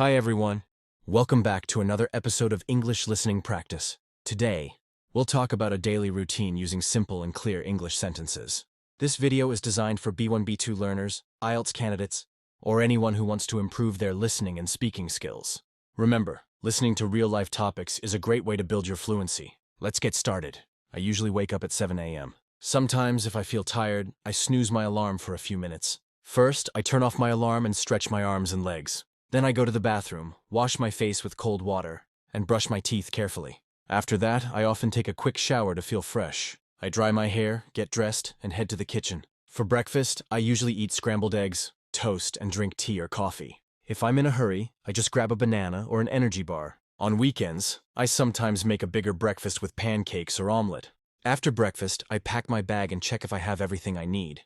Hi everyone. Welcome back to another episode of English Listening Practice. Today, we'll talk about a daily routine using simple and clear English sentences. This video is designed for B1-B2 learners, IELTS candidates, or anyone who wants to improve their listening and speaking skills. Remember, listening to real-life topics is a great way to build your fluency. Let's get started. I usually wake up at 7 a.m. Sometimes, if I feel tired, I snooze my alarm for a few minutes. First, I turn off my alarm and stretch my arms and legs. Then I go to the bathroom, wash my face with cold water, and brush my teeth carefully. After that, I often take a quick shower to feel fresh. I dry my hair, get dressed, and head to the kitchen. For breakfast, I usually eat scrambled eggs, toast, and drink tea or coffee. If I'm in a hurry, I just grab a banana or an energy bar. On weekends, I sometimes make a bigger breakfast with pancakes or omelet. After breakfast, I pack my bag and check if I have everything I need,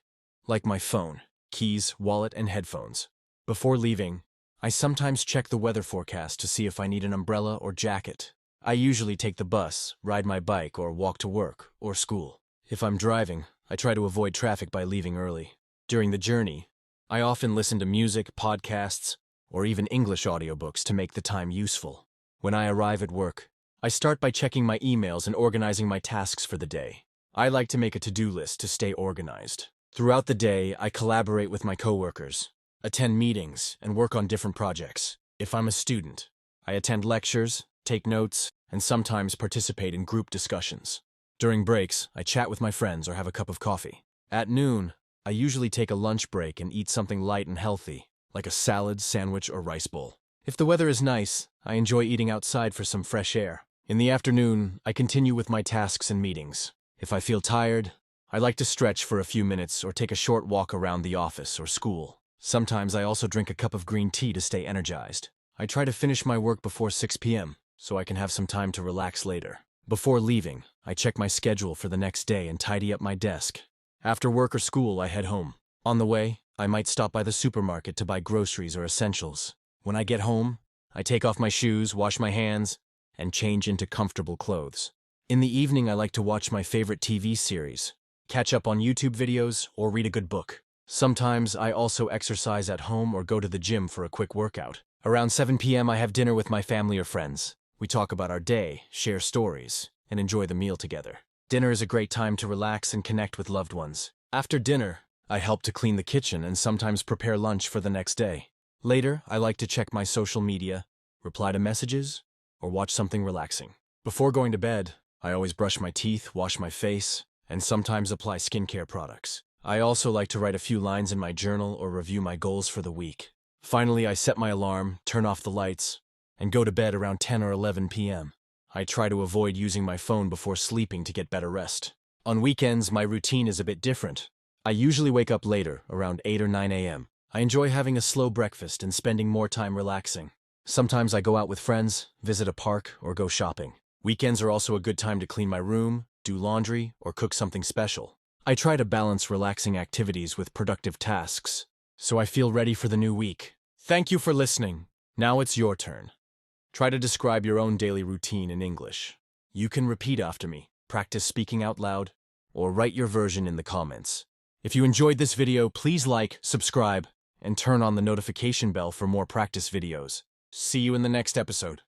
like my phone, keys, wallet, and headphones. Before leaving, I sometimes check the weather forecast to see if I need an umbrella or jacket. I usually take the bus, ride my bike, or walk to work or school. If I'm driving, I try to avoid traffic by leaving early. During the journey, I often listen to music, podcasts, or even English audiobooks to make the time useful. When I arrive at work, I start by checking my emails and organizing my tasks for the day. I like to make a to-do list to stay organized. Throughout the day, I collaborate with my coworkers, attend meetings, and work on different projects. If I'm a student, I attend lectures, take notes, and sometimes participate in group discussions. During breaks, I chat with my friends or have a cup of coffee. At noon, I usually take a lunch break and eat something light and healthy, like a salad, sandwich, or rice bowl. If the weather is nice, I enjoy eating outside for some fresh air. In the afternoon, I continue with my tasks and meetings. If I feel tired, I like to stretch for a few minutes or take a short walk around the office or school. Sometimes I also drink a cup of green tea to stay energized. I try to finish my work before 6 p.m. so I can have some time to relax later. Before leaving, I check my schedule for the next day and tidy up my desk. After work or school, I head home. On the way, I might stop by the supermarket to buy groceries or essentials. When I get home, I take off my shoes, wash my hands, and change into comfortable clothes. In the evening, I like to watch my favorite TV series, catch up on YouTube videos, or read a good book. Sometimes I also exercise at home or go to the gym for a quick workout. Around 7 p.m. I have dinner with my family or friends. We talk about our day, share stories, and enjoy the meal together. Dinner is a great time to relax and connect with loved ones. After dinner, I help to clean the kitchen and sometimes prepare lunch for the next day. Later, I like to check my social media, reply to messages, or watch something relaxing. Before going to bed, I always brush my teeth, wash my face, and sometimes apply skincare products. I also like to write a few lines in my journal or review my goals for the week. Finally, I set my alarm, turn off the lights, and go to bed around 10 or 11 p.m. I try to avoid using my phone before sleeping to get better rest. On weekends, my routine is a bit different. I usually wake up later, around 8 or 9 a.m. I enjoy having a slow breakfast and spending more time relaxing. Sometimes I go out with friends, visit a park, or go shopping. Weekends are also a good time to clean my room, do laundry, or cook something special. I try to balance relaxing activities with productive tasks, so I feel ready for the new week. Thank you for listening. Now it's your turn. Try to describe your own daily routine in English. You can repeat after me, practice speaking out loud, or write your version in the comments. If you enjoyed this video, please like, subscribe, and turn on the notification bell for more practice videos. See you in the next episode.